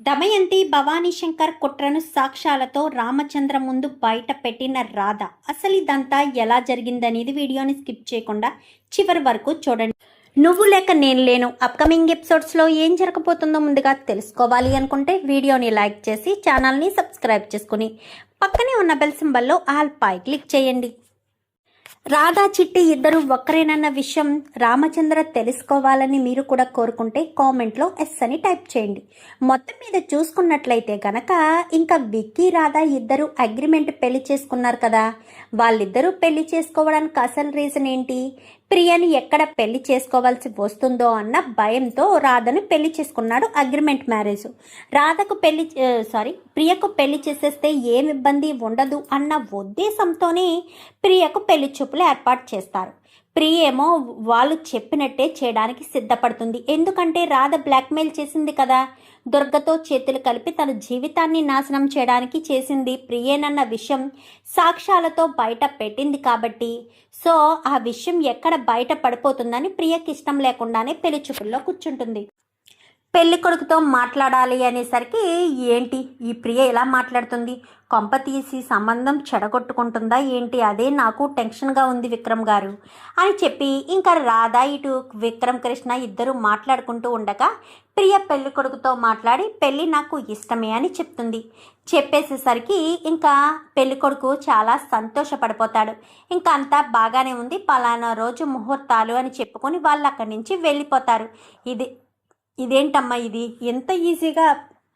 దమయంతి భవానీ శంకర్ కుట్రను సాక్ష్యాలతో రామచంద్ర ముందు బయట పెట్టిన రాధ. అసలు ఇదంతా ఎలా జరిగిందనేది వీడియోని స్కిప్ చేయకుండా చివరి వరకు చూడండి. నువ్వు లేక నేను లేను అప్కమింగ్ ఎపిసోడ్స్లో ఏం జరగబోతుందో ముందుగా తెలుసుకోవాలి అనుకుంటే వీడియోని లైక్ చేసి ఛానల్ని సబ్స్క్రైబ్ చేసుకుని పక్కనే ఉన్న బెల్ సింబల్లో ఆల్ పై క్లిక్ చేయండి. రాధా చిట్టి ఇద్దరు ఒక్కరేనన్న విషయం రామచంద్ర తెలుసుకోవాలని మీరు కూడా కోరుకుంటే కామెంట్లో ఎస్ అని టైప్ చేయండి. మొత్తం మీద చూసుకున్నట్లయితే గనక ఇంకా విక్కీ రాధా ఇద్దరు అగ్రిమెంట్ పెళ్లి చేసుకున్నారు కదా, వాళ్ళిద్దరూ పెళ్లి చేసుకోవడానికి అసలు రీజన్ ఏంటి? ప్రియని ఎక్కడ పెళ్లి చేసుకోవాల్సి వస్తుందో అన్న భయంతో రాధను పెళ్లి చేసుకున్నాడు. Agreement marriage. రాధకు ప్రియకు పెళ్లి చేసేస్తే ఏమి ఇబ్బంది ఉండదు అన్న ఉద్దేశంతోనే ప్రియకు పెళ్లి చూపులు ఏర్పాటు చేస్తారు. ప్రియ ఏమో వాళ్ళు చెప్పినట్టే చేయడానికి సిద్ధపడుతుంది. ఎందుకంటే రాధ బ్లాక్మెయిల్ చేసింది కదా, దుర్గతో చేతులు కలిపి తన జీవితాన్ని నాశనం చేయడానికి చేసింది ప్రియేనన్న విషయం సాక్ష్యాలతో బయట పెట్టింది కాబట్టి సో ఆ విషయం ఎక్కడ బయట పడిపోతుందని ప్రియకి ఇష్టం లేకుండానే పెళ్లి చూపుల్లో కూర్చుంటుంది. పెళ్లి కొడుకుతో మాట్లాడాలి అనేసరికి ఏంటి ఈ ప్రియ ఎలా మాట్లాడుతుంది, కొంప తీసి సంబంధం చెడగొట్టుకుంటుందా ఏంటి, అదే నాకు టెన్షన్గా ఉంది విక్రమ్ గారు అని చెప్పి ఇంకా రాధా ఇటు విక్రమ్ కృష్ణ ఇద్దరు మాట్లాడుకుంటూ ఉండగా ప్రియ పెళ్లి కొడుకుతో మాట్లాడి పెళ్ళి నాకు ఇష్టమే అని చెప్తుంది. చెప్పేసేసరికి ఇంకా పెళ్లి కొడుకు చాలా సంతోషపడిపోతాడు. ఇంకా అంతా బాగానే ఉంది, పలానా రోజు ముహూర్తాలు అని చెప్పుకొని వాళ్ళు అక్కడి నుంచి వెళ్ళిపోతారు. ఇదేంటమ్మా ఇది ఎంత ఈజీగా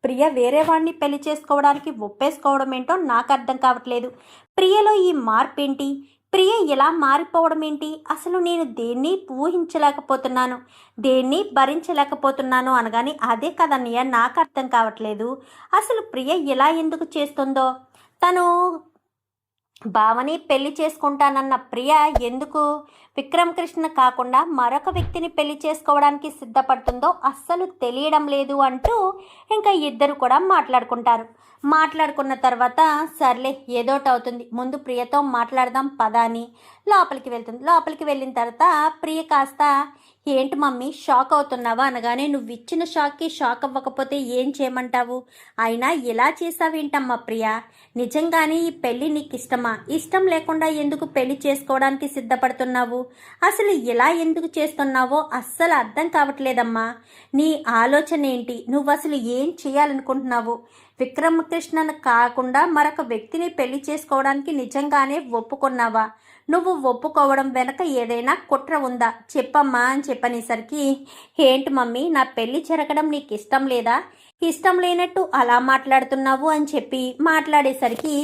ప్రియ వేరే వాడిని పెళ్లి చేసుకోవడానికి ఒప్పేసుకోవడం ఏంటో నాకు అర్థం కావట్లేదు. ప్రియలో ఈ మార్పు ఏంటి, ప్రియ ఎలా మారిపోవడం ఏంటి, అసలు నేను దేన్ని ఊహించలేకపోతున్నాను, దేన్ని భరించలేకపోతున్నాను అనగాని అదే కదన్నయ్య నాకు అర్థం కావట్లేదు. అసలు ప్రియ ఎలా ఎందుకు చేస్తుందో, తను భావని పెళ్లి చేసుకుంటానన్న ప్రియ ఎందుకు విక్రమ్ కృష్ణ కాకుండా మరొక వ్యక్తిని పెళ్లి చేసుకోవడానికి సిద్ధపడుతుందో అస్సలు తెలియడం లేదు అంటూ ఇంకా ఇద్దరు కూడా మాట్లాడుకుంటారు. మాట్లాడుకున్న తర్వాత సర్లే ఏదోటి అవుతుంది, ముందు ప్రియతో మాట్లాడదాం పదా అని లోపలికి వెళ్తుంది. లోపలికి వెళ్ళిన తర్వాత ప్రియ కాస్త ఏంటి మమ్మీ షాక్ అవుతున్నావా అనగానే నువ్వు ఇచ్చిన షాక్కి షాక్ అవ్వకపోతే ఏం చేయమంటావు, అయినా ఇలా చేసావేంటమ్మా ప్రియా, నిజంగానే ఈ పెళ్ళి నీకు ఇష్టమా, ఇష్టం లేకుండా ఎందుకు పెళ్లి చేసుకోవడానికి సిద్ధపడుతున్నావు, అసలు ఇలా ఎందుకు చేస్తున్నావో అస్సలు అర్థం కావట్లేదమ్మా, నీ ఆలోచన ఏంటి, నువ్వు అసలు ఏం చేయాలనుకుంటున్నావు, విక్రమకృష్ణను కాకుండా మరొక వ్యక్తిని పెళ్లి చేసుకోవడానికి నిజంగానే ఒప్పుకున్నావా, నువ్వు ఒప్పుకోవడం వెనక ఏదైనా కుట్ర ఉందా చెప్పమ్మా అని చెప్పనేసరికి ఏంటి మమ్మీ నా పెళ్లి జరగడం నీకు ఇష్టం లేదా, ఇష్టం లేనట్టు అలా మాట్లాడుతున్నావు అని చెప్పి మాట్లాడేసరికి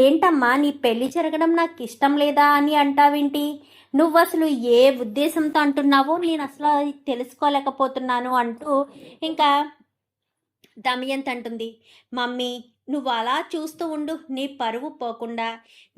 ఏంటమ్మా నీ పెళ్లి జరగడం నాకు ఇష్టం లేదా అని అంటావేంటి, నువ్వు అసలు ఏ ఉద్దేశంతో అంటున్నావో నేను అసలు తెలుసుకోలేకపోతున్నాను అంటూ ఇంకా దమయంతి అంటుంది. మమ్మీ నువ్వు అలా చూస్తూ ఉండు, నీ పరువు పోకుండా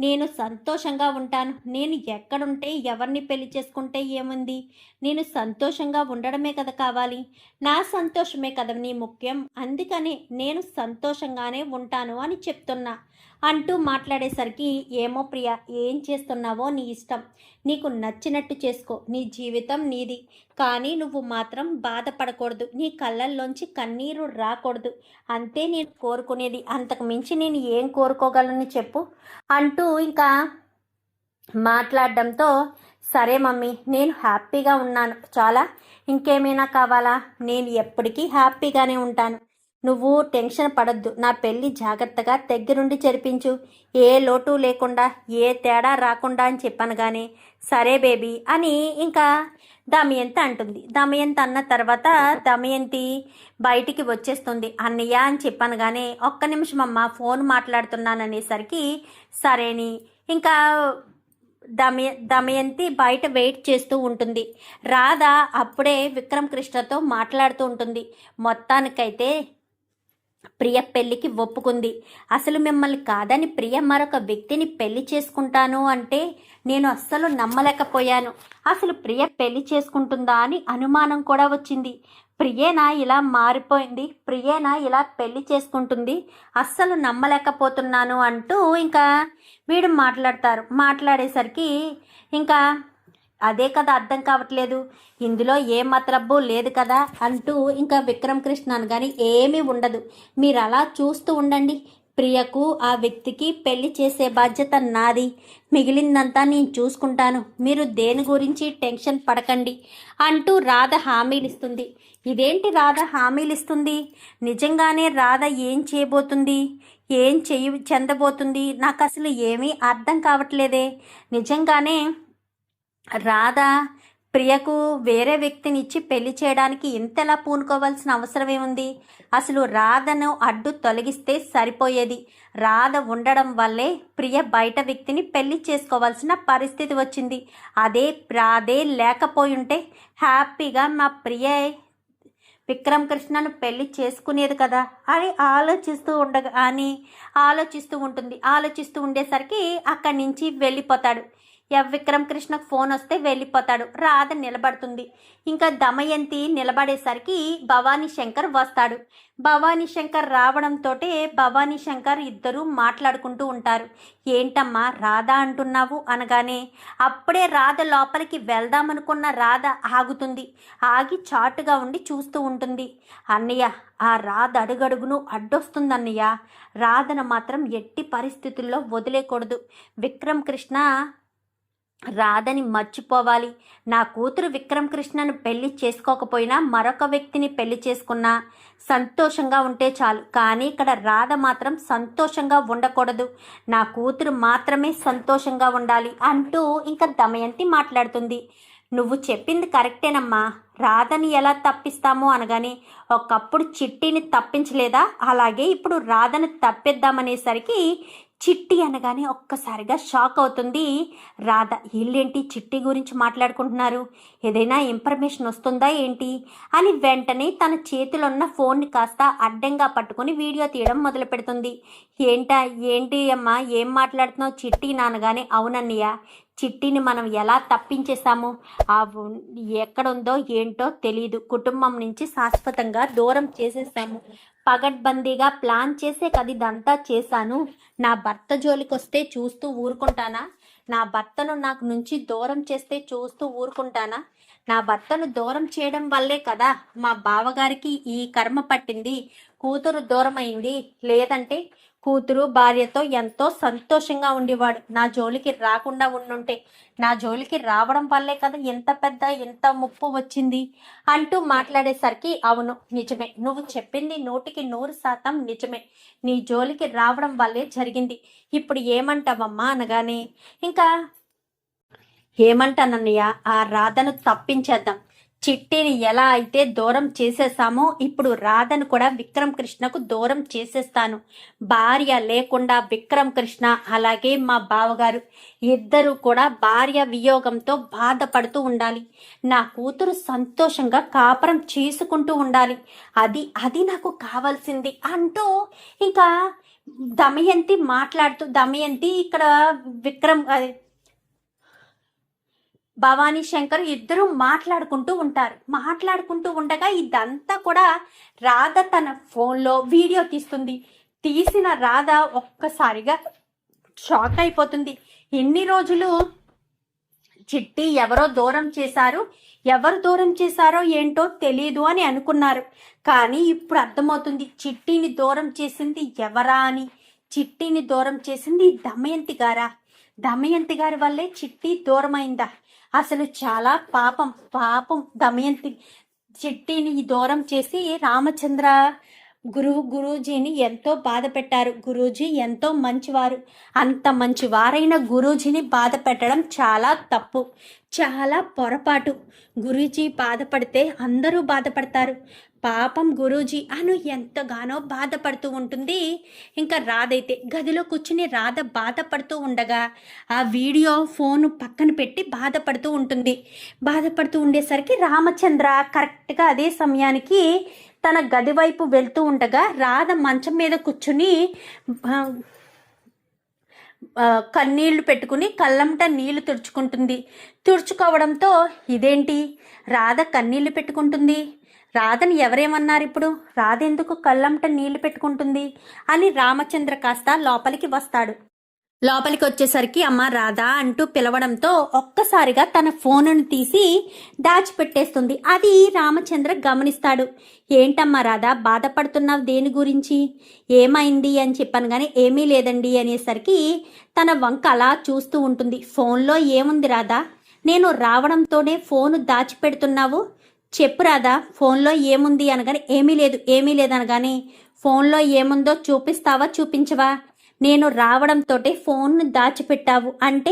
నేను సంతోషంగా ఉంటాను, నేను ఎక్కడుంటే ఎవరిని పెళ్లి చేసుకుంటే ఏముంది, నేను సంతోషంగా ఉండడమే కదా కావాలి, నా సంతోషమే కదా నీ ముఖ్యం, అందుకని నేను సంతోషంగానే ఉంటాను అని చెప్తున్నా అంటూ మాట్లాడేసరికి ఏమో ప్రియా ఏం చేస్తున్నావో నీ ఇష్టం, నీకు నచ్చినట్టు చేసుకో, నీ జీవితం నీది, కానీ నువ్వు మాత్రం బాధపడకూడదు, నీ కళ్ళల్లోంచి కన్నీరు రాకూడదు, అంతే నేను కోరుకునేది, అంతకు మించి నేను ఏం కోరుకోగలను చెప్పు అంటూ ఇంకా మాట్లాడడంతో సరే మమ్మీ నేను హ్యాపీగా ఉన్నాను చాలా, ఇంకేమైనా కావాలా, నేను ఎప్పటికీ హ్యాపీగానే ఉంటాను, నువ్వు టెన్షన్ పడద్దు, నా పెళ్ళి జాగ్రత్తగా దగ్గరుండి జరిపించు, ఏ లోటు లేకుండా ఏ తేడా రాకుండా అని చెప్పనగానే సరే బేబీ అని ఇంకా దమయంతి అంటుంది. దమయంతి అన్న తర్వాత దమయంతి బయటికి వచ్చేస్తుంది. అన్నయ్య అని చెప్పనగానే ఒక్క నిమిషం అమ్మ ఫోన్ మాట్లాడుతున్నాననేసరికి సరేని ఇంకా దమయంతి బయట వెయిట్ చేస్తూ ఉంటుంది. రాధ అప్పుడే విక్రమ్ కృష్ణతో మాట్లాడుతూ ఉంటుంది. మొత్తానికైతే ప్రియ పెళ్ళికి ఒప్పుకుంది, అసలు మిమ్మల్ని కాదని ప్రియ మరొక వ్యక్తిని పెళ్లి చేసుకుంటాను అంటే నేను అస్సలు నమ్మలేకపోయాను, అసలు ప్రియ పెళ్లి చేసుకుంటుందా అని అనుమానం కూడా వచ్చింది, ప్రియేనా ఇలా మారిపోయింది, ప్రియేనా ఇలా పెళ్లి చేసుకుంటుంది, అస్సలు నమ్మలేకపోతున్నాను అంటూ ఇంకా వీడు మాట్లాడతారు. మాట్లాడేసరికి ఇంకా అదే కదా అర్థం కావట్లేదు, ఇందులో ఏ మతలబ్బు లేదు కదా అంటూ ఇంకా విక్రమ్ కృష్ణ అనగాని ఏమీ ఉండదు, మీరు అలా చూస్తూ ఉండండి, ప్రియకు ఆ వ్యక్తికి పెళ్లి చేసే బాధ్యత నాది, మిగిలిందంతా నేను చూసుకుంటాను, మీరు దేని గురించి టెన్షన్ పడకండి అంటూ రాధ హామీలిస్తుంది. ఇదేంటి రాధ హామీలిస్తుంది? నిజంగానే రాధ ఏం చేయబోతుంది, ఏం చెందబోతుంది, నాకు అసలు ఏమీ అర్థం కావట్లేదే. నిజంగానే రాధ ప్రియకు వేరే వ్యక్తిని ఇచ్చి పెళ్లి చేయడానికి ఇంతలా పూనుకోవాల్సిన అవసరం ఏముంది? అసలు రాధను అడ్డు తొలగిస్తే సరిపోయేది. రాధ ఉండడం వల్లే ప్రియ బయట వ్యక్తిని పెళ్లి చేసుకోవాల్సిన పరిస్థితి వచ్చింది. రాధే లేకపోయుంటే హ్యాపీగా మా ప్రియ విక్రమ్ కృష్ణను పెళ్లి చేసుకునేది కదా అని ఆలోచిస్తూ ఉంటుంది. ఆలోచిస్తూ ఉండేసరికి అక్కడి నుంచి వెళ్ళిపోతాడు. విక్రమ్ కృష్ణకు ఫోన్ వస్తే వెళ్ళిపోతాడు. రాధ నిలబడుతుంది. ఇంకా దమయంతి నిలబడేసరికి భవానీ శంకర్ వస్తాడు. భవానీ శంకర్ రావడంతో భవానీ శంకర్ ఇద్దరు మాట్లాడుకుంటూ ఉంటారు. ఏంటమ్మా రాధ అంటున్నావు అనగానే అప్పుడే రాధ లోపలికి వెళ్దామనుకున్న రాధ ఆగుతుంది. ఆగి చాటుగా ఉండి చూస్తూ ఉంటుంది. అన్నయ్య, ఆ రాధ అడుగడుగును అడ్డొస్తుంది అన్నయ్య, రాధను మాత్రం ఎట్టి పరిస్థితుల్లో వదిలేకూడదు. విక్రమ్ కృష్ణ రాధని మర్చిపోవాలి. నా కూతురు విక్రమ్ కృష్ణను పెళ్లి చేసుకోకపోయినా మరొక వ్యక్తిని పెళ్లి చేసుకున్నా సంతోషంగా ఉంటే చాలు, కానీ ఇక్కడ రాధ మాత్రం సంతోషంగా ఉండకూడదు, నా కూతురు మాత్రమే సంతోషంగా ఉండాలి అంటూ ఇంకా దమయంతి మాట్లాడుతుంది. నువ్వు చెప్పింది కరెక్టేనమ్మా, రాధని ఎలా తప్పిస్తామో అనగానే ఒకప్పుడు చిట్టిని తప్పించలేదా, అలాగే ఇప్పుడు రాధను తప్పిద్దామనేసరికి చిట్టి అనగానే ఒక్కసారిగా షాక్ అవుతుంది రాధ. వీళ్ళేంటి చిట్టి గురించి మాట్లాడుకుంటున్నారు, ఏదైనా ఇన్ఫర్మేషన్ వస్తుందా ఏంటి అని వెంటనే తన చేతిలో ఉన్న ఫోన్ని కాస్త అడ్డంగా పట్టుకుని వీడియో తీయడం మొదలు పెడుతుంది. ఏంటి అమ్మా ఏం మాట్లాడుతున్నావు చిట్టి నానగానే, అవునన్నయ్య, చిట్టిని మనం ఎలా తప్పించేశాము, ఎక్కడుందో ఏంటో తెలీదు, కుటుంబం నుంచి శాశ్వతంగా దూరం చేసేసాము, పగడ్బందీగా ప్లాన్ చేసే కదా ఇదంతా చేశాను, నా భర్త జోలికి వస్తే చూస్తూ ఊరుకుంటానా, నా భర్తను నాకు నుంచి దూరం చేస్తే చూస్తూ ఊరుకుంటానా, నా భర్తను దూరం చేయడం వల్లే కదా మా బావగారికి ఈ కర్మ పట్టింది, కూతురు దూరం అయింది, లేదంటే కూతురు భార్యతో ఎంతో సంతోషంగా ఉండేవాడు, నా జోలికి రాకుండా ఉండుంటే, నా జోలికి రావడం వల్లే కదా ఎంత ముప్పు వచ్చింది అంటూ మాట్లాడేసరికి అవును నిజమే, నువ్వు చెప్పింది 100% నిజమే, నీ జోలికి రావడం వల్లే జరిగింది, ఇప్పుడు ఏమంటావమ్మా అనగానే ఇంకా ఏమంటానన్నయ్య, ఆ రాధను తప్పించేద్దాం, చిట్టిని ఎలా అయితే దూరం చేసేసామో ఇప్పుడు రాధను కూడా విక్రమ్ కృష్ణకు దూరం చేసేస్తాను, భార్య లేకుండా విక్రమ్ కృష్ణ అలాగే మా బావగారు ఇద్దరు కూడా భార్య వియోగంతో బాధపడుతూ ఉండాలి, నా కూతురు సంతోషంగా కాపురం చేసుకుంటూ ఉండాలి, అది నాకు కావాల్సింది అంటూ ఇంకా దమయంతి ఇక్కడ విక్రమ్ భవానీ శంకర్ ఇద్దరు మాట్లాడుకుంటూ ఉండగా ఇదంతా కూడా రాధ తన ఫోన్లో వీడియో తీసిన రాధ ఒక్కసారిగా షాక్ అయిపోతుంది. ఇన్ని రోజులు చిట్టి ఎవరు దూరం చేశారో ఏంటో తెలీదు అని అనుకున్నారు, కానీ ఇప్పుడు అర్థమవుతుంది చిట్టిని దూరం చేసింది ఎవరా అని. చిట్టిని దూరం చేసింది దమయంతి గారి వల్లే చిట్టి దూరమైందా? అసలు చాలా పాపం దమయంతి చిట్టిని దూరం చేసి రామచంద్ర గురూజీని ఎంతో బాధ పెట్టారు. గురూజీ ఎంతో మంచివారు, అంత మంచివారైన గురూజీని బాధ పెట్టడం చాలా తప్పు, చాలా పొరపాటు. గురూజీ బాధపడితే అందరూ బాధపడతారు, పాపం గురూజీ అను ఎంతగానో బాధపడుతూ ఉంటుంది. ఇంకా రాధైతే గదిలో కూర్చుని రాధ బాధపడుతూ ఉండగా ఆ వీడియో ఫోను పక్కన పెట్టి బాధపడుతూ ఉంటుంది. బాధపడుతూ ఉండేసరికి రామచంద్ర కరెక్ట్గా అదే సమయానికి తన గది వైపు వెళ్తూ ఉండగా రాధ మంచం మీద కూర్చుని కన్నీళ్లు పెట్టుకుని కళ్ళంట నీళ్లు తుడుచుకోవడంతో ఇదేంటి రాధ కన్నీళ్లు పెట్టుకుంటుంది, రాధని ఎవరేమన్నారు, ఇప్పుడు రాధ ఎందుకు కళ్ళంట నీళ్లు పెట్టుకుంటుంది అని రామచంద్ర కాస్త లోపలికి వస్తాడు. లోపలికి వచ్చేసరికి అమ్మ రాధా అంటూ పిలవడంతో ఒక్కసారిగా తన ఫోనును తీసి దాచిపెట్టేస్తుంది. అది రామచంద్ర గమనిస్తాడు. ఏంటమ్మా రాధా, బాధపడుతున్నావు దేని గురించి, ఏమైంది అని చెప్పాను కానీ ఏమీ లేదండి అనేసరికి తన వంక అలా చూస్తూ ఉంటుంది. ఫోన్లో ఏముంది రాధా, నేను రావడంతోనే ఫోను దాచిపెడుతున్నావు, చెప్పు రాధా ఫోన్లో ఏముంది అనగానే ఏమీ లేదు అనగానే ఫోన్లో ఏముందో చూపిస్తావా చూపించవా, నేను రావడంతోటే ఫోన్ను దాచిపెట్టావు అంటే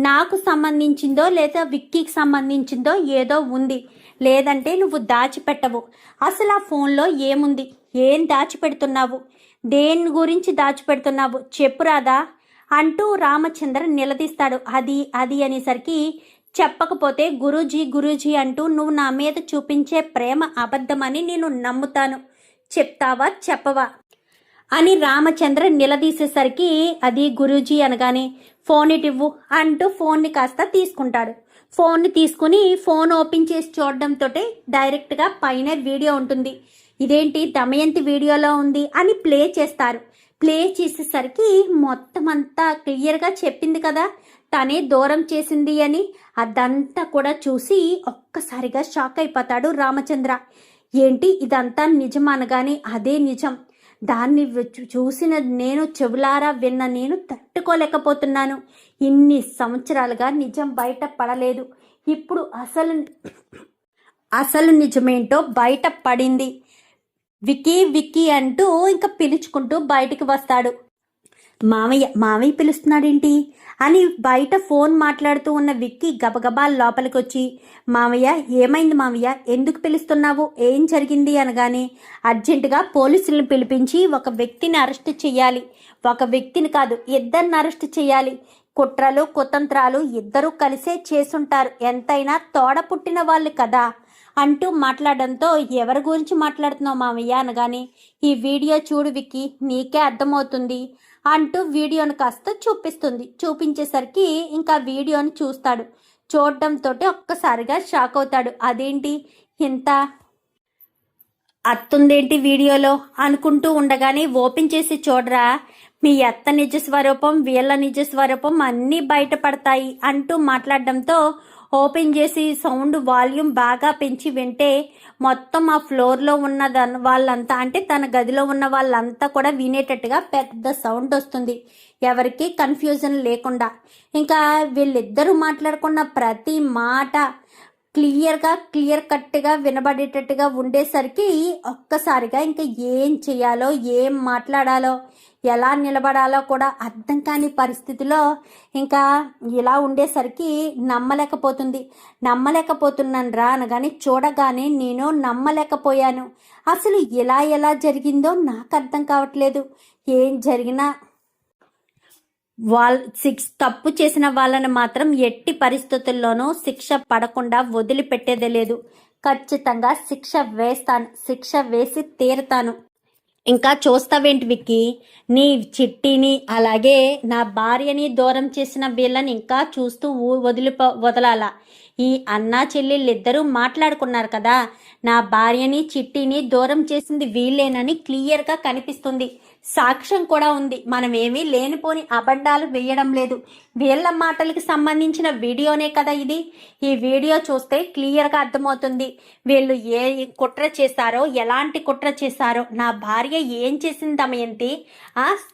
నాకు సంబంధించిందో లేదా విక్కీకి సంబంధించిందో ఏదో ఉంది, లేదంటే నువ్వు దాచిపెట్టవు. అసలు ఆ ఫోన్లో ఏముంది, ఏం దాచిపెడుతున్నావు, దేని గురించి దాచిపెడుతున్నావు చెప్పు రాదా అంటూ రామచంద్ర నిలదీస్తాడు. అది అనేసరికి చెప్పకపోతే గురూజీ అంటూ నువ్వు నా మీద చూపించే ప్రేమ అబద్ధమని నేను నమ్ముతాను, చెప్తావా చెప్పవా అని రామచంద్ర నిలదీసేసరికి అది గురూజీ అనగానే ఫోన్ ఇవ్వు అంటూ ఫోన్ని కాస్త తీసుకుంటాడు. ఫోన్ని తీసుకుని ఫోన్ ఓపెన్ చేసి చూడడంతో డైరెక్ట్గా పైన వీడియో ఉంటుంది. ఇదేంటి దమయంతి వీడియోలో ఉంది అని ప్లే చేస్తారు. ప్లే చేసేసరికి మొత్తం అంతా క్లియర్గా చెప్పింది కదా తనే దూరం చేసింది అని. అదంతా కూడా చూసి ఒక్కసారిగా షాక్ అయిపోతాడు రామచంద్ర. ఏంటి ఇదంతా నిజం అనగానే అదే నిజం, దాన్ని చూసిన నేను, చెవులారా విన్న నేను తట్టుకోలేకపోతున్నాను. ఇన్ని సంవత్సరాలుగా నిజం బయట పడలేదు, ఇప్పుడు అసలు నిజమేంటో బయట పడింది. విక్కీ అంటూ ఇంకా పిలుచుకుంటూ బయటికి వస్తాడు. మావయ్య పిలుస్తున్నాడేంటి అని బయట ఫోన్ మాట్లాడుతూ ఉన్న విక్కీ గబగబా లోపలికి వచ్చి మావయ్య ఏమైంది మావయ్య, ఎందుకు పిలుస్తున్నావు, ఏం జరిగింది అనగానే అర్జెంటుగా పోలీసులను పిలిపించి ఒక వ్యక్తిని అరెస్ట్ చేయాలి, ఒక వ్యక్తిని కాదు ఇద్దరిని అరెస్ట్ చేయాలి, కుట్రలు కుతంత్రాలు ఇద్దరూ కలిసే చేసుంటారు, ఎంతైనా తోడ పుట్టిన వాళ్ళు కదా అంటూ మాట్లాడడంతో ఎవరి గురించి మాట్లాడుతున్నావు మావయ్య అనగానే ఈ వీడియో చూడు విక్కీ నీకే అర్థమవుతుంది అంటూ వీడియోను కాస్త చూపిస్తుంది. చూపించేసరికి ఇంకా వీడియోని చూస్తాడు. చూడడంతో ఒక్కసారిగా షాక్ అవుతాడు. అదేంటి ఇంత అత్తుందేంటి వీడియోలో అనుకుంటూ ఉండగానే ఓపెన్ చేసి చూడరా మీ అత్త నిజ స్వరూపం వీళ్ళ నిజ స్వరూపం అన్నీ బయటపడతాయి అంటూ మాట్లాడడంతో ఓపెన్ చేసి సౌండ్ వాల్యూమ్ బాగా పెంచి వింటే మొత్తం ఆ ఫ్లోర్లో ఉన్న వాళ్ళంతా అంటే తన గదిలో ఉన్న వాళ్ళంతా కూడా వినేటట్టుగా పెద్ద సౌండ్ వస్తుంది, ఎవరికి కన్ఫ్యూజన్ లేకుండా. ఇంకా వీళ్ళిద్దరూ మాట్లాడుకున్న ప్రతి మాట క్లియర్ కట్గా వినబడేటట్టుగా ఉండేసరికి ఒక్కసారిగా ఇంకా ఏం చేయాలో ఏం మాట్లాడాలో ఎలా నిలబడాలో కూడా అర్థం కాని పరిస్థితిలో ఇంకా ఇలా ఉండేసరికి నమ్మలేకపోతున్నాను రా అనగానే చూడగానే నేను నమ్మలేకపోయాను. అసలు ఎలా జరిగిందో నాకు అర్థం కావట్లేదు. ఏం జరిగినా తప్పు చేసిన వాళ్ళని మాత్రం ఎట్టి పరిస్థితుల్లోనూ శిక్ష పడకుండా వదిలిపెట్టేదే లేదు. ఖచ్చితంగా శిక్ష వేసి తీరుతాను. ఇంకా చూస్తావేంటి విక్కీ, నీ చిట్టిని అలాగే నా భార్యని దూరం చేసిన వీళ్ళని ఇంకా చూస్తూ వదలాలా? ఈ అన్నా చెల్లెళ్ళిద్దరూ మాట్లాడుకున్నారు కదా, నా భార్యని చిట్టిని దూరం చేసింది వీళ్ళేనని క్లియర్గా కనిపిస్తుంది, సాక్ష్యం కూడా ఉంది. మనమేమీ లేనిపోని అబద్ధాలు వేయడం లేదు. వీళ్ళ మాటలకి సంబంధించిన వీడియోనే కదా ఇది. ఈ వీడియో చూస్తే క్లియర్గా అర్థమవుతుంది వీళ్ళు ఏ కుట్ర చేశారో, ఎలాంటి కుట్ర చేశారో. నా భార్య ఏం చేసింది దమయంతి,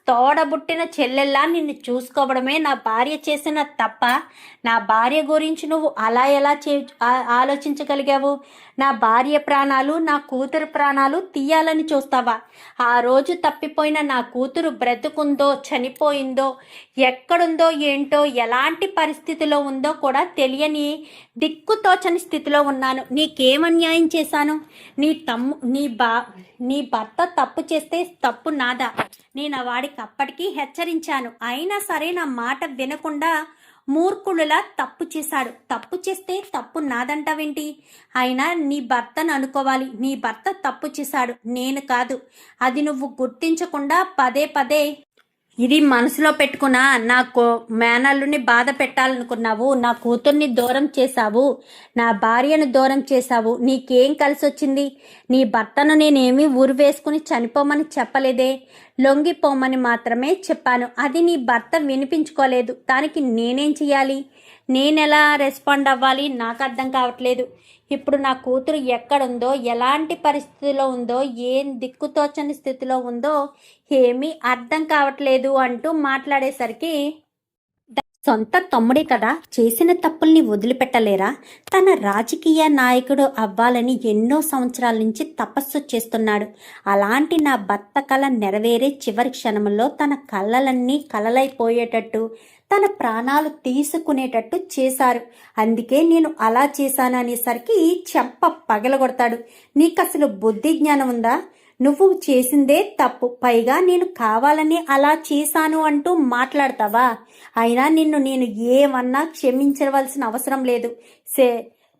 తోడబుట్టిన చెల్లెల్లా నిన్ను చూసుకోవడమే నా భార్య చేసిన తప్ప, నా భార్య గురించి నువ్వు అలా ఎలా ఆలోచించగలిగావు? నా భార్య ప్రాణాలు, నా కూతురు ప్రాణాలు తీయాలని చూస్తావా? ఆ రోజు తప్పిపోయిన నా కూతురు బ్రతుకుందో చనిపోయిందో, ఎక్కడుందో ఏంటో, ఎలాంటి పరిస్థితిలో ఉందో కూడా తెలియని దిక్కుతోచని స్థితిలో ఉన్నాను. నీకేమన్యాయం చేశాను? నీ భర్త తప్పు చేస్తే తప్పు నాదా? నేను వాడికి అప్పటికీ హెచ్చరించాను, అయినా సరే నా మాట వినకుండా మూర్ఖుడులా తప్పు చేశాడు. తప్పు చేస్తే తప్పు నాదంటావేంటి? అయినా నీ భర్తను అనుకోవాలి, నీ భర్త తప్పు చేశాడు, నేను కాదు. అది నువ్వు గుర్తించకుండా పదే ఇది మనసులో పెట్టుకున్నా నా మేనల్లుని బాధ పెట్టాలనుకున్నావు, నా కూతుర్ని దూరం చేశావు, నా భార్యను దూరం చేశావు. నీకేం కలిసి వచ్చింది? నీ భర్తను నేనేమి ఊరు వేసుకుని చనిపోమని చెప్పలేదే, లొంగిపోమని మాత్రమే చెప్పాను. అది నీ భర్త వినిపించుకోలేదు. దానికి నేనేం చేయాలి? నేనెలా రెస్పాండ్ అవ్వాలి? నాకు అర్థం కావట్లేదు. ఇప్పుడు నా కూతురు ఎక్కడుందో, ఎలాంటి పరిస్థితిలో ఉందో, ఏం దిక్కుతోచని స్థితిలో ఉందో ఏమీ అర్థం కావట్లేదు అంటూ మాట్లాడేసరికి, సొంత తమ్ముడే కదా, చేసిన తప్పుల్ని వదిలిపెట్టలేరా? తన రాజకీయ నాయకుడు అవ్వాలని ఎన్నో సంవత్సరాల నుంచి తపస్సు చేస్తున్నాడు. అలాంటి నా భర్త కళ నెరవేరే చివరి క్షణంలో తన కళ్ళలన్నీ కలలైపోయేటట్టు, తన ప్రాణాలు తీసుకునేటట్టు చేశారు. అందుకే నేను అలా చేశాను అనేసరికి చెంప పగలగొడతాడు. నీకసలు బుద్ధి జ్ఞానం ఉందా? నువ్వు చేసిందే తప్పు, పైగా నేను కావాలని అలా చేశాను అంటూ మాట్లాడతావా? అయినా నిన్ను నేను ఏమన్నా క్షమించవలసిన అవసరం లేదు.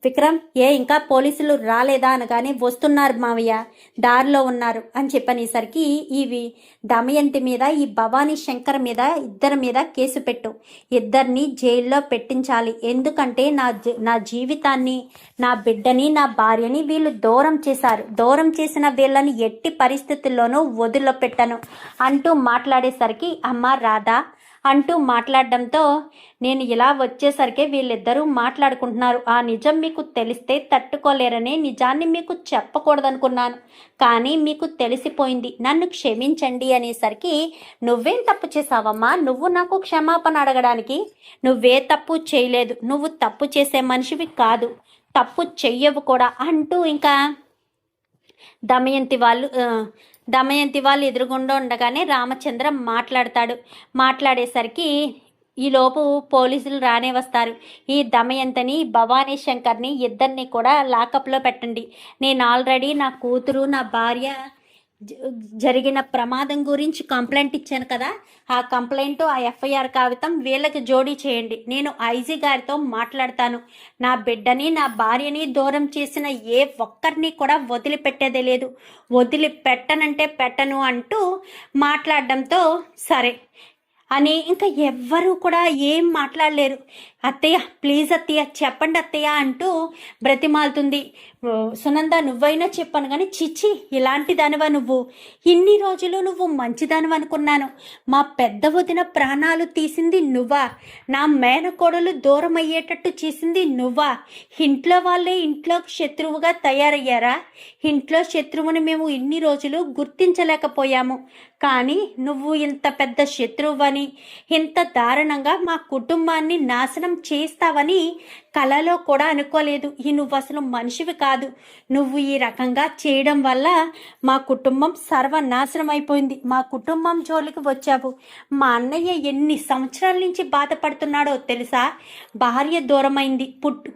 విక్రమ్, ఇంకా పోలీసులు రాలేదా అనగానే, వస్తున్నారు మావయ్య, దారిలో ఉన్నారు అని చెప్పనేసరికి, ఇవి దమయంతి మీద, ఈ భవానీ శంకర్ మీద, ఇద్దరి మీద కేసు పెట్టు. ఇద్దరిని జైల్లో పెట్టించాలి. ఎందుకంటే నా జీవితాన్ని, నా బిడ్డని, నా భార్యని వీళ్ళు దూరం చేశారు. దూరం చేసిన వీళ్ళని ఎట్టి పరిస్థితుల్లోనూ వదిలిపెట్టను అంటూ మాట్లాడేసరికి, అమ్మ రాధా అంటూ మాట్లాడడంతో, నేను ఇలా వచ్చేసరికి వీళ్ళిద్దరూ మాట్లాడుకుంటున్నారు. ఆ నిజం మీకు తెలిస్తే తట్టుకోలేరనే నిజాన్ని మీకు చెప్పకూడదనుకున్నాను, కానీ మీకు తెలిసిపోయింది. నన్ను క్షమించండి అనేసరికి, నువ్వేం తప్పు చేసావమ్మా? నువ్వు నాకు క్షమాపణ అడగడానికి? నువ్వే తప్పు చేయలేదు. నువ్వు తప్పు చేసే మనిషివి కాదు, తప్పు చెయ్యవు కూడా అంటూ ఇంకా దమయంతి వాళ్ళు ఎదురుగుండా ఉండగానే రామచంద్ర మాట్లాడేసరికి, ఈలోపు పోలీసులు రానే వస్తారు. ఈ దమయంతిని, భవానీ శంకర్ని ఇద్దరిని కూడా లాకప్లో పెట్టండి. నేను ఆల్రెడీ నా కూతురు, నా భార్య జరిగిన ప్రమాదం గురించి కంప్లైంట్ ఇచ్చాను కదా, ఆ కంప్లైంట్, ఆ ఎఫ్ఐఆర్ కాగితం వీళ్ళకి జోడీ చేయండి. నేను ఐజీ గారితో మాట్లాడతాను. నా బిడ్డని, నా భార్యని దూరం చేసిన ఏ ఒక్కరిని కూడా వదిలిపెట్టేదే లేదు. వదిలిపెట్టనంటే పెట్టను అంటూ మాట్లాడడంతో, సరే అని ఇంకా ఎవ్వరూ కూడా ఏం మాట్లాడలేరు. అత్తయ్య ప్లీజ్ అత్తయ్య చెప్పండి అత్తయ్య అంటూ బ్రతిమాలుతుంది. సునంద, నువ్వైనా చెప్పాను కానీ, చిచ్చి ఇలాంటి దానివా నువ్వు? ఇన్ని రోజులు నువ్వు మంచిదానివి అనుకున్నాను. మా పెద్ద వదిన ప్రాణాలు తీసింది నువ్వా? నా మేనకోడలు దూరం అయ్యేటట్టు చేసింది నువ్వా? ఇంట్లో వాళ్ళే ఇంట్లోకి శత్రువుగా తయారయ్యారా? ఇంట్లో శత్రువుని మేము ఇన్ని రోజులు గుర్తించలేకపోయాము, కానీ నువ్వు ఇంత పెద్ద శత్రువని, ఇంత దారుణంగా మా కుటుంబాన్ని నాశనం చేస్తావని కలలో కూడా అనుకోలేదు. నువ్వు అసలు మనిషివి కాదు. నువ్వు ఈ రకంగా చేయడం వల్ల మా కుటుంబం సర్వనాశనం అయిపోయింది. మా కుటుంబం జోలికి వచ్చావు. మా అన్నయ్య ఎన్ని సంవత్సరాల నుంచి బాధపడుతున్నాడో తెలుసా? భార్య దూరమైంది,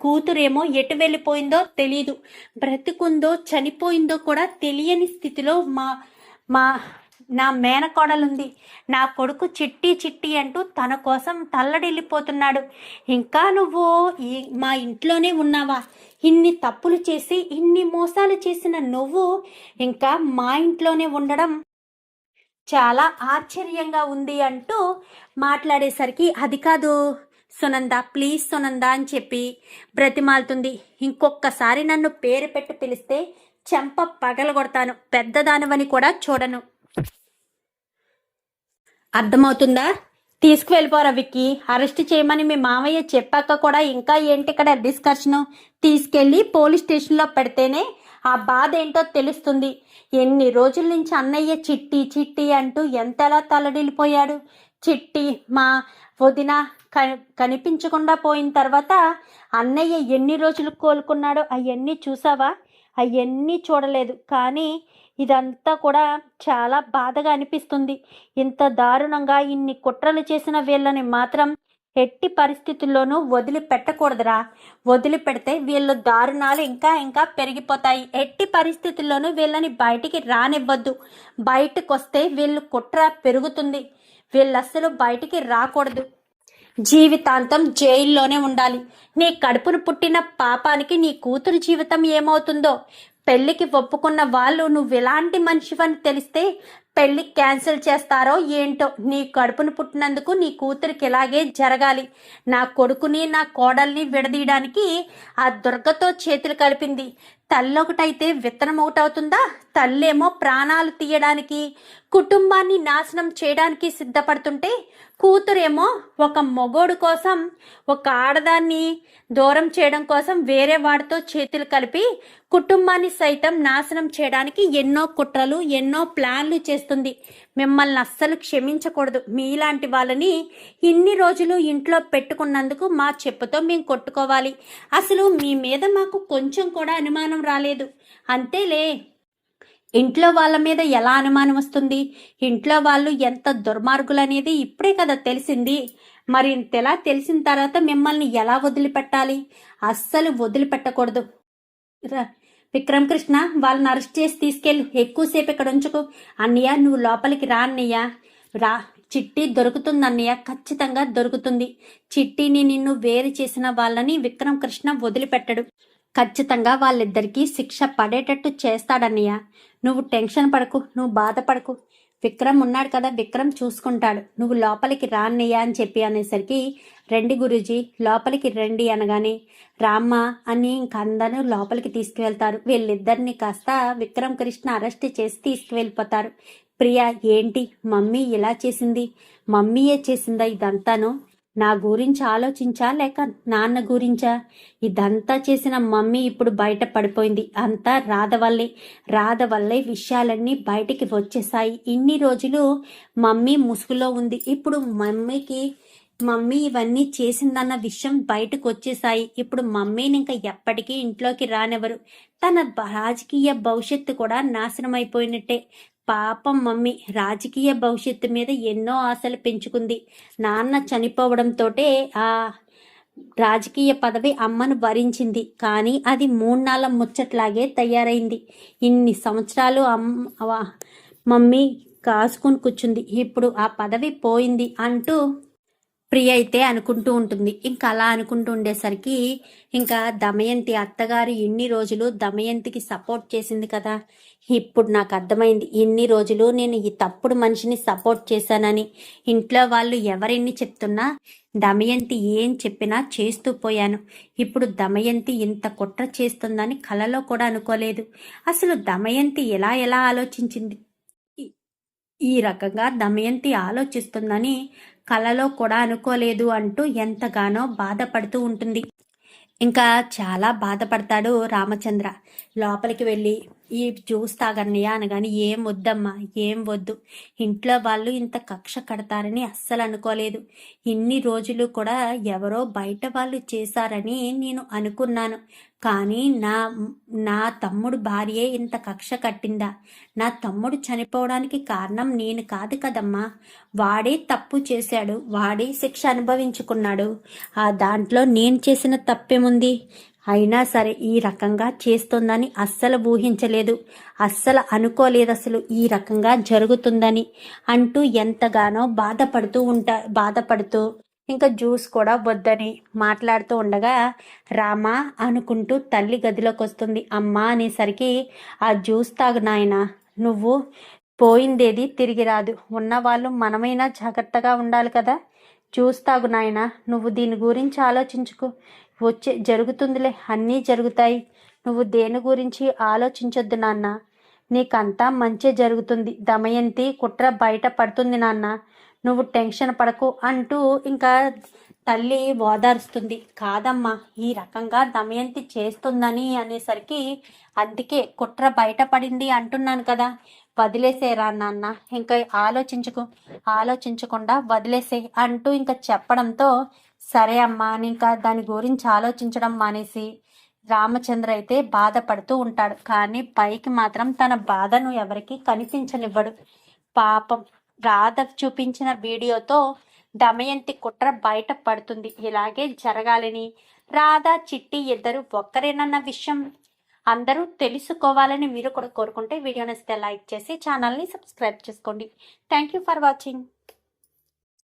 కూతురేమో ఎటు వెళ్ళిపోయిందో తెలియదు, బ్రతికుందో చనిపోయిందో కూడా తెలియని స్థితిలో నా మేనకోడలుంది. నా కొడుకు చిట్టి అంటూ తన కోసం తల్లడిల్లిపోతున్నాడు. ఇంకా నువ్వు మా ఇంట్లోనే ఉన్నావా? ఇన్ని తప్పులు చేసి, ఇన్ని మోసాలు చేసిన నువ్వు ఇంకా మా ఇంట్లోనే ఉండడం చాలా ఆశ్చర్యంగా ఉంది అంటూ మాట్లాడేసరికి, అది కాదు సునంద, ప్లీజ్ సునంద అని చెప్పి బ్రతిమాలుతుంది. ఇంకొకసారి నన్ను పేరు పెట్టి పిలిస్తే చెంప పగలగొడతాను. పెద్దదానివని కూడా చూడను. అర్థమవుతుందా? తీసుకువెళ్ళిపోరా విక్కీ. అరెస్ట్ చేయమని మీ మామయ్య చెప్పాక కూడా ఇంకా ఏంటి ఇక్కడ డిస్కషను? తీసుకెళ్ళి పోలీస్ స్టేషన్లో పెడితేనే ఆ బాధ ఏంటో తెలుస్తుంది. ఎన్ని రోజుల నుంచి అన్నయ్య చిట్టి అంటూ ఎంతలా తలడిల్లిపోయాడు. చిట్టి, మా వదిన కనిపించకుండా పోయిన తర్వాత అన్నయ్య ఎన్ని రోజులు కోలుకున్నాడో అవన్నీ చూసావా? అవన్నీ చూడలేదు, కానీ ఇదంతా కూడా చాలా బాధగా అనిపిస్తుంది. ఇంత దారుణంగా ఇన్ని కుట్రలు చేసిన వీళ్ళని మాత్రం ఎట్టి పరిస్థితుల్లోనూ వదిలిపెట్టకూడదురా. వదిలిపెడితే వీళ్ళ దారుణాలు ఇంకా పెరిగిపోతాయి. ఎట్టి పరిస్థితుల్లోనూ వీళ్ళని బయటికి రానివ్వద్దు. బయటకు వస్తే వీళ్ళు కుట్ర పెరుగుతుంది. వీళ్ళు అస్సలు బయటికి రాకూడదు. జీవితాంతం జైల్లోనే ఉండాలి. నీ కడుపును పుట్టిన పాపానికి నీ కూతురు జీవితం ఏమవుతుందో? పెళ్లికి ఒప్పుకున్న వాళ్ళు నువ్వు ఎలాంటి మనిషివని తెలిస్తే పెళ్లి క్యాన్సిల్ చేస్తారో ఏంటో. నీ కడుపును పుట్టినందుకు నీ కూతురికి ఇలాగే జరగాలి. నా కొడుకుని నా కోడల్ని విడదీయడానికి ఆ దుర్గతో చేతులు కలిపింది. తల్లి ఒకటైతే విత్తనం ఒకటవుతుందా? తల్లేమో ప్రాణాలు తీయడానికి, కుటుంబాన్ని నాశనం చేయడానికి సిద్ధపడుతుంటే, కూతురేమో ఒక మొగోడు కోసం, ఒక ఆడదాన్ని దూరం చేయడం కోసం వేరే వాడితో చేతులు కలిపి కుటుంబాన్ని సైతం నాశనం చేయడానికి ఎన్నో కుట్రలు, ఎన్నో ప్లాన్లు చేస్తుంది. మిమ్మల్ని అస్సలు క్షమించకూడదు. మీలాంటి వాళ్ళని ఇన్ని రోజులు ఇంట్లో పెట్టుకున్నందుకు మా చెప్పుతో మేము కొట్టుకోవాలి. అసలు మీ మీద మాకు కొంచెం కూడా అనుమానం రాలేదు. అంతేలే, ఇంట్లో వాళ్ళ మీద ఎలా అనుమానం వస్తుంది? ఇంట్లో వాళ్ళు ఎంత దుర్మార్గులు అనేది ఇప్పుడే కదా తెలిసింది. మరి ఇంతలా తెలిసిన తర్వాత మిమ్మల్ని ఎలా వదిలిపెట్టాలి? అస్సలు వదిలిపెట్టకూడదు. విక్రమ్ కృష్ణ, వాళ్ళని అరెస్ట్ చేసి తీసుకెళ్ళు. ఎక్కువసేపు ఇక్కడ ఉంచుకో. అన్నయ్య, నువ్వు లోపలికి రా అన్నయ్య. రా, చిట్టి దొరుకుతుంది అన్నయ్య, ఖచ్చితంగా దొరుకుతుంది. చిట్టిని నిన్ను వేరు చేసిన వాళ్ళని విక్రమ్ కృష్ణ వదిలిపెట్టడు. ఖచ్చితంగా వాళ్ళిద్దరికీ శిక్ష పడేటట్టు చేస్తాడన్నయ్య. నువ్వు టెన్షన్ పడకు, నువ్వు బాధపడకు. విక్రమ్ ఉన్నాడు కదా, విక్రమ్ చూసుకుంటాడు. నువ్వు లోపలికి రా అన్నయ్య అని చెప్పి అనేసరికి, రండి గురూజీ, లోపలికి రండి అనగానే రామ్మ అని ఇంకందరూ లోపలికి తీసుకువెళ్తారు. వీళ్ళిద్దరిని కాస్త విక్రమ్ కృష్ణ అరెస్ట్ చేసి తీసుకువెళ్ళిపోతారు. ప్రియా, ఏంటి మమ్మీ ఇలా చేసింది? మమ్మీయే చేసిందా ఇదంతాను? నా గురించి ఆలోచించా లేక నాన్న గురించా? ఇదంతా చేసిన మమ్మీ ఇప్పుడు బయట పడిపోయింది. అంతా రాధ వల్లే విషయాలన్నీ బయటికి వచ్చేసాయి. ఇన్ని రోజులు మమ్మీ ముసుగులో ఉంది. ఇప్పుడు మమ్మీ ఇవన్నీ చేసిందన్న విషయం బయటకు వచ్చేసాయి. ఇప్పుడు మమ్మీని ఇంకా ఎప్పటికీ ఇంట్లోకి రానివ్వరు. తన రాజకీయ భవిష్యత్తు కూడా నాశనం అయిపోయినట్టే. పాపం మమ్మీ రాజకీయ భవిష్యత్తు మీద ఎన్నో ఆశలు పెంచుకుంది. నాన్న చనిపోవడంతోటే ఆ రాజకీయ పదవి అమ్మను భరించింది. కానీ అది 3 నాళ్ళ ముచ్చట్లాగే తయారైంది. ఇన్ని సంవత్సరాలు మమ్మీ కాసుకుని కూర్చుంది. ఇప్పుడు ఆ పదవి పోయింది అంటూ ప్రియ అయితే అనుకుంటూ ఉంటుంది. ఇంకా అలా అనుకుంటూ ఉండేసరికి ఇంకా దమయంతి అత్తగారు ఇన్ని రోజులు దమయంతికి సపోర్ట్ చేసింది కదా, ఇప్పుడు నాకు అర్థమైంది ఇన్ని రోజులు నేను ఈ తప్పుడు మనిషిని సపోర్ట్ చేశానని. ఇంట్లో వాళ్ళు ఎవరెన్ని చెప్తున్నా దమయంతి ఏం చెప్పినా చేస్తూ పోయాను. ఇప్పుడు దమయంతి ఇంత కుట్ర చేస్తుందని కలలో కూడా అనుకోలేదు. అసలు దమయంతి ఎలా ఆలోచించింది? ఈ రకంగా దమయంతి ఆలోచిస్తుందని కలలో కూడా అనుకోలేదు అంటూ ఎంతగానో బాధపడుతూ ఉంటుంది. ఇంకా చాలా బాధపడతాడు రామచంద్ర. లోపలికి వెళ్ళి ఈ జ్యూస్ తాగన్నయ్య అనగాని, ఏం వద్దమ్మా, ఏం వద్దు. ఇంట్లో వాళ్ళు ఇంత కక్ష కడతారని అస్సలు అనుకోలేదు. ఇన్ని రోజులు కూడా ఎవరో బయట వాళ్ళు చేశారని నేను అనుకున్నాను. కానీ నా తమ్ముడు భార్యే ఇంత కక్ష కట్టిందా? నా తమ్ముడు చనిపోవడానికి కారణం నేను కాదు కదమ్మా. వాడే తప్పు చేశాడు, వాడే శిక్ష అనుభవించుకున్నాడు. దాంట్లో నేను చేసిన తప్పేముంది? అయినా సరే ఈ రకంగా చేస్తుందని అస్సలు ఊహించలేదు, అస్సలు అనుకోలేదు అసలు ఈ రకంగా జరుగుతుందని అంటూ ఎంతగానో బాధపడుతూ ఇంకా జ్యూస్ కూడా వద్దని మాట్లాడుతూ ఉండగా రామా అనుకుంటూ తల్లి గదిలోకి వస్తుంది. అమ్మా అనేసరికి, ఆ జ్యూస్ తాగు నాయనా, నువ్వు పోయిందేది తిరిగి రాదు. ఉన్నవాళ్ళు మనమైనా జాగ్రత్తగా ఉండాలి కదా. జ్యూస్ తాగు నాయనా, నువ్వు దీని గురించి ఆలోచించుకో. జరుగుతుందిలే, అన్నీ జరుగుతాయి. నువ్వు దేని గురించి ఆలోచించొద్దు నాన్న, నీకంతా మంచి జరుగుతుంది. దమయంతి కుట్ర బయట పడుతుంది నాన్న, నువ్వు టెన్షన్ పడకు అంటూ ఇంకా తల్లి ఓదారుస్తుంది. కాదమ్మా, ఈ రకంగా దమయంతి చేస్తుందని అనేసరికి, అందుకే కుట్ర బయటపడింది అంటున్నాను కదా, వదిలేసేరా నాన్న, ఇంకా ఆలోచించకుండా వదిలేసే అంటూ ఇంకా చెప్పడంతో, సరే అమ్మా అని ఇంకా దాని గురించి ఆలోచించడం మానేసి రామచంద్ర అయితే బాధపడుతూ ఉంటాడు. కానీ పైకి మాత్రం తన బాధను ఎవరికి కనిపించనివ్వడు. పాపం రాధ చూపించిన వీడియోతో దమయంతి కుట్ర బయట పడుతుంది. ఇలాగే జరగాలని రాధ చిట్టి ఇద్దరు ఒక్కరేనన్న విషయం అందరూ తెలుసుకోవాలని మీరు కూడా కోరుకుంటే వీడియోని లైక్ చేసి ఛానల్ని సబ్స్క్రైబ్ చేసుకోండి. Thank you for watching.